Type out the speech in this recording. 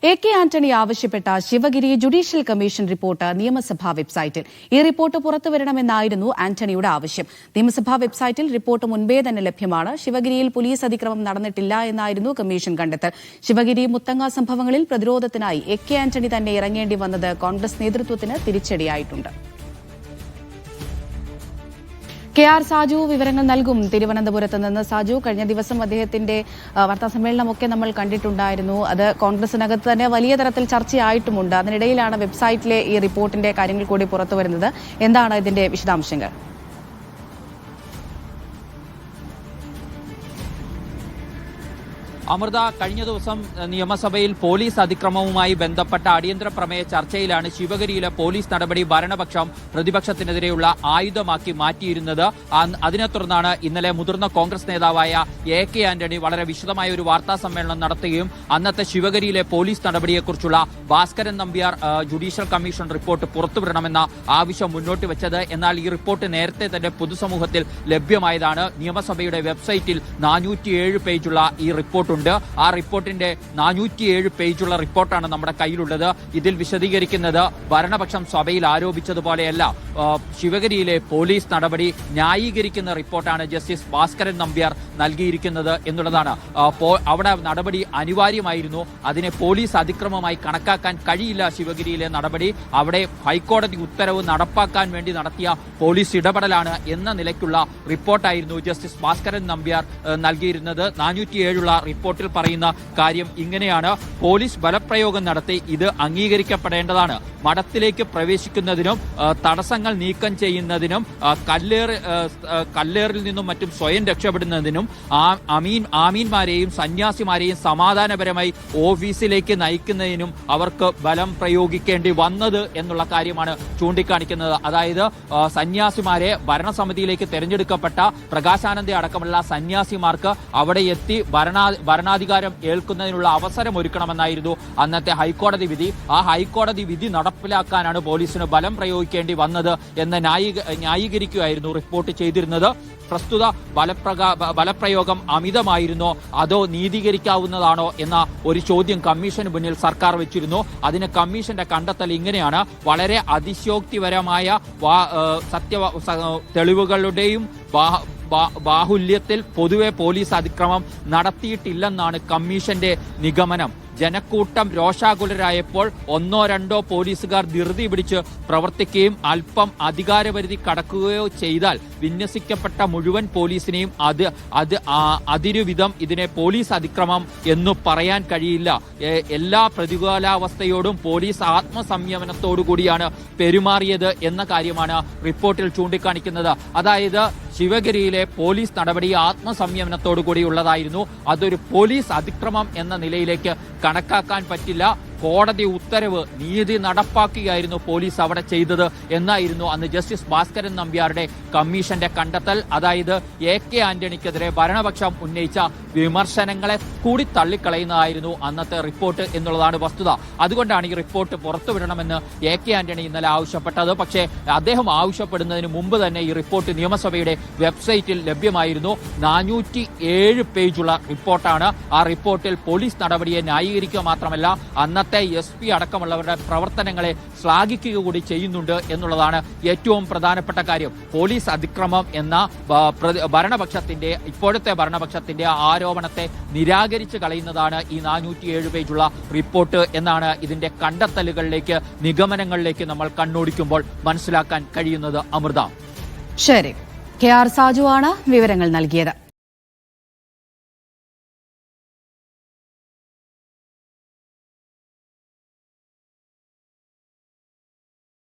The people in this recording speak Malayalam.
കെ ആന്റണി ആവശ്യപ്പെട്ട ശിവഗിരി ജുഡീഷ്യൽ കമ്മീഷൻ റിപ്പോർട്ട് നിയമസഭാ വെബ്സൈറ്റിൽ. ഈ റിപ്പോർട്ട് പുറത്തുവരണമെന്നായിരുന്നു ആന്റണിയുടെ ആവശ്യം. നിയമസഭാ വെബ്സൈറ്റിൽ റിപ്പോർട്ട് മുൻപേ തന്നെ ലഭ്യമാണ്. ശിവഗിരിയിൽ പോലീസ് അതിക്രമം നടന്നിട്ടില്ല എന്നായിരുന്നു കമ്മീഷൻ കണ്ടെത്തൽ. ശിവഗിരി മുത്തങ്ങ സംഭവങ്ങളിൽ പ്രതിരോധത്തിനായി കെ ആന്റണി തന്നെ ഇറങ്ങേണ്ടി വന്നത് കോൺഗ്രസ് നേതൃത്വത്തിന് തിരിച്ചടിയായിട്ടുണ്ട്. കെ.ആർ. സാജു വിവരങ്ങൾ നൽകും. തിരുവനന്തപുരത്ത് നിന്ന് സാജു, കഴിഞ്ഞ ദിവസം അദ്ദേഹത്തിന്റെ വാർത്താസമ്മേളനമൊക്കെ നമ്മൾ കണ്ടിട്ടുണ്ടായിരുന്നു. അത് കോൺഗ്രസിനകത്ത് തന്നെ വലിയ തരത്തിൽ ചർച്ചയായിട്ടുമുണ്ട്. അതിനിടയിലാണ് വെബ്സൈറ്റിലെ ഈ റിപ്പോർട്ടിന്റെ കാര്യങ്ങൾ കൂടി പുറത്തുവരുന്നത്. എന്താണ് ഇതിന്റെ വിശദാംശങ്ങൾ? അമൃത, കഴിഞ്ഞ ദിവസം നിയമസഭയിൽ പോലീസ് അതിക്രമവുമായി ബന്ധപ്പെട്ട അടിയന്തര പ്രമേയ ചർച്ചയിലാണ് ശിവഗിരിയിലെ പോലീസ് നടപടി ഭരണപക്ഷം പ്രതിപക്ഷത്തിനെതിരെയുള്ള ആയുധമാക്കി മാറ്റിയിരുന്നത്. അതിനെ തുടർന്നാണ് ഇന്നലെ മുതിർന്ന കോൺഗ്രസ് നേതാവായ കെ ആന്റണി വളരെ വിശദമായ ഒരു വാർത്താ സമ്മേളനം നടത്തുകയും അന്നത്തെ ശിവഗിരിയിലെ പോലീസ് നടപടിയെക്കുറിച്ചുള്ള Bhaskaran Nambiar judicial commission report പുറത്തുവിടണമെന്ന ആവശ്യം മുന്നോട്ട് വെച്ചത്. എന്നാൽ ഈ റിപ്പോർട്ട് നേരത്തെ തന്നെ പൊതുസമൂഹത്തിൽ ലഭ്യമായതാണ്. നിയമസഭയുടെ വെബ്സൈറ്റിൽ 407 പേജുള്ള ഈ റിപ്പോർട്ട്. ആ റിപ്പോർട്ടിന്റെ 407 പേജുള്ള റിപ്പോർട്ടാണ് നമ്മുടെ കയ്യിലുള്ളത്. ഇതിൽ വിശദീകരിക്കുന്നത് ഭരണപക്ഷം സഭയിൽ ആരോപിച്ചതുപോലെയല്ല. ശിവഗിരിയിലെ പോലീസ് നടപടി ന്യായീകരിക്കുന്ന റിപ്പോർട്ടാണ് ജസ്റ്റിസ് ഭാസ്കരൻ നമ്പ്യാർ നൽകിയിരിക്കുന്നത് എന്നുള്ളതാണ്. അവിടെ നടപടി അനിവാര്യമായിരുന്നു. അതിനെ പോലീസ് അതിക്രമമായി കണക്കാക്കാൻ കഴിയില്ല. ശിവഗിരിയിലെ നടപടി അവിടെ ഹൈക്കോടതി ഉത്തരവ് നടപ്പാക്കാൻ വേണ്ടി നടത്തിയ പോലീസ് ഇടപെടലാണ് എന്ന നിലയ്ക്കുള്ള റിപ്പോർട്ടായിരുന്നു ജസ്റ്റിസ് ഭാസ്കരൻ നമ്പ്യാർ നൽകിയിരുന്നത്. 407 റിപ്പോർട്ടിൽ പറയുന്ന കാര്യം ഇങ്ങനെയാണ്: പോലീസ് ബലപ്രയോഗം നടത്തി ഇത് അംഗീകരിക്കപ്പെടേണ്ടതാണ്. മഠത്തിലേക്ക് പ്രവേശിക്കുന്നതിനും തടസ്സങ്ങൾ നീക്കം ചെയ്യുന്നതിനും കല്ലേറിൽ നിന്നും മറ്റും സ്വയം രക്ഷപ്പെടുന്നതിനും ആമീന്മാരെയും സന്യാസിമാരെയും സമാധാനപരമായി ഓഫീസിലേക്ക് നയിക്കുന്നതിനും അവർക്ക് ബലം പ്രയോഗിക്കേണ്ടി വന്നത് എന്നുള്ള കാര്യമാണ് ചൂണ്ടിക്കാണിക്കുന്നത്. അതായത് സന്യാസിമാരെ ഭരണസമിതിയിലേക്ക് തെരഞ്ഞെടുക്കപ്പെട്ട പ്രകാശാനന്ദ അടക്കമുള്ള സന്യാസിമാർക്ക് അവിടെ എത്തി ഭരണാധികാരം ഏൽക്കുന്നതിനുള്ള അവസരം ഒരുക്കണമെന്നായിരുന്നു അന്നത്തെ ഹൈക്കോടതി വിധി. ആ ഹൈക്കോടതി വിധി നടപ്പിലാക്കാനാണ് പോലീസിന് ബലം പ്രയോഗിക്കേണ്ടി വന്നത് എന്ന് ന്യായീകരിക്കുകയായിരുന്നു റിപ്പോർട്ട് ചെയ്തിരുന്നത്. പ്രസ്തുത ബലപ്രയോഗം അമിതമായിരുന്നോ അതോ നീതീകരിക്കാവുന്നതാണോ എന്ന ഒരു ചോദ്യം കമ്മീഷന് മുന്നിൽ സർക്കാർ വെച്ചിരുന്നു. അതിന് കമ്മീഷന്റെ കണ്ടെത്തൽ ഇങ്ങനെയാണ്: വളരെ അതിശയോക്തിപരമായ തെളിവുകളുടെയും ബാഹുല്യത്തിൽ പൊതുവെ പോലീസ് അതിക്രമം നടത്തിയിട്ടില്ലെന്നാണ് കമ്മീഷന്റെ നിഗമനം. ജനക്കൂട്ടം രോഷാകുലരായപ്പോൾ ഒന്നോ രണ്ടോ പോലീസുകാർ ധൃതി പിടിച്ച് പ്രവർത്തിക്കുകയും അല്പം അധികാരപരിധി കടക്കുകയോ ചെയ്താൽ വിന്യസിക്കപ്പെട്ട മുഴുവൻ പോലീസിനെയും അതിരുവിധം ഇതിനെ പോലീസ് അതിക്രമം എന്നു പറയാൻ കഴിയില്ല. എല്ലാ പ്രതികൂലാവസ്ഥയോടും പോലീസ് ആത്മസംയമനത്തോടു കൂടിയാണ് പെരുമാറിയത് എന്ന കാര്യമാണ് റിപ്പോർട്ടിൽ ചൂണ്ടിക്കാണിക്കുന്നത്. അതായത് ശിവഗിരിയിലെ പോലീസ് നടപടി ആത്മസംയമനത്തോടു കൂടിയുള്ളതായിരുന്നു. അതൊരു പോലീസ് അതിക്രമം എന്ന നിലയിലേക്ക് കണക്കാക്കാൻ പറ്റില്ല. കോടതി ഉത്തരവ് നീതി നടപ്പാക്കുകയായിരുന്നു പോലീസ് അവിടെ ചെയ്തത് എന്നായിരുന്നു അന്ന് ജസ്റ്റിസ് ഭാസ്കരൻ നമ്പ്യാരുടെ കമ്മീഷന്റെ കണ്ടെത്തൽ. അതായത് കെ ആന്റണിക്കെതിരെ ഭരണപക്ഷം ഉന്നയിച്ച വിമർശനങ്ങളെ കൂടി തള്ളിക്കളയുന്നതായിരുന്നു അന്നത്തെ റിപ്പോർട്ട് എന്നുള്ളതാണ് വസ്തുത. അതുകൊണ്ടാണ് ഈ റിപ്പോർട്ട് പുറത്തുവിടണമെന്ന് കെ ആന്റണി ഇന്നലെ ആവശ്യപ്പെട്ടത്. പക്ഷേ അദ്ദേഹം ആവശ്യപ്പെടുന്നതിന് മുമ്പ് തന്നെ ഈ റിപ്പോർട്ട് നിയമസഭയുടെ വെബ്സൈറ്റിൽ ലഭ്യമായിരുന്നു. 407 പേജുള്ള റിപ്പോർട്ടാണ്. ആ റിപ്പോർട്ടിൽ പോലീസ് നടപടിയെ ന്യായീകരിക്കുക മാത്രമല്ല അന്നത്തെ SP അടക്കമുള്ളവരുടെ പ്രവർത്തനങ്ങളെ ശ്ലാഘിക്കുക കൂടി ചെയ്യുന്നുണ്ട് എന്നുള്ളതാണ് ഏറ്റവും പ്രധാനപ്പെട്ട കാര്യം. പോലീസ് അതിക്രമം എന്ന ഇപ്പോഴത്തെ ഭരണപക്ഷത്തിന്റെ ആരോപണത്തെ നിരാകരിച്ച് കളയുന്നതാണ് ഈ 407 പേജുള്ള റിപ്പോർട്ട് എന്നാണ് ഇതിന്റെ കണ്ടെത്തലുകളിലേക്ക്, നിഗമനങ്ങളിലേക്ക് നമ്മൾ കണ്ണോടിക്കുമ്പോൾ മനസ്സിലാക്കാൻ കഴിയുന്നത്. അമൃത, ശരി. കെ.ആർ. സാജു ആണ് വിവരങ്ങൾ നൽകിയത്.